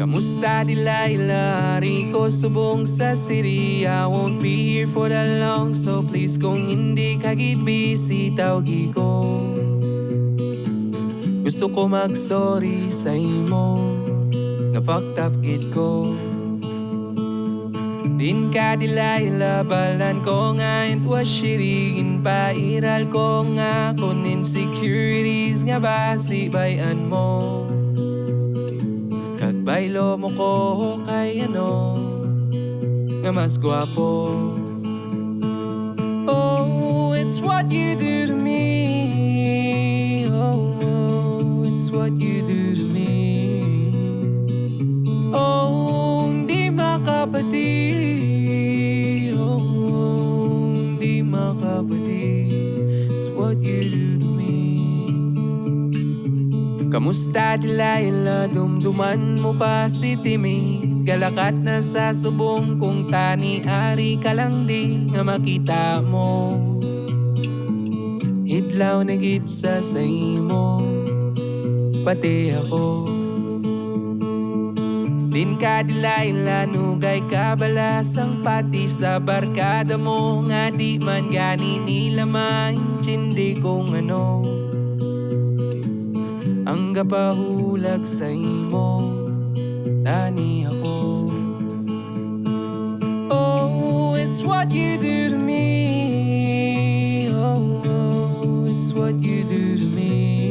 Kamusta Delilah? Hari ko subong sa city. I won't be here for that long, so please kung hindi ka gid busy tawgi ko. Gusto ko mag-sorry sa imo na fucked up gid ko. Din ka Delilah, balan ko nga it was shitty. Ginpairal ko nga kung insecurities nga basi-bayan mo. Kagbaylo mo ko kay ano nga mas gwapo. Oh, it's what you do to me. Oh, it's what you do to me. Oh, hindi makapati. Oh, hindi makapati. It's what you do to me. Kamusta Delilah? Dumduman mo pa si Timmy. Galakat na sa subong kung tani-ari ka lang di nga makita mo. Idlaw na gid sa imo, pati ako. Din ka Delilah, nugay ka balasang pati sa barkada mo. Nga di man gani nila maintindi kung ano ang gapahulag sa imo, tani ako. Oh, it's what you do to me. Oh, it's what you do to me.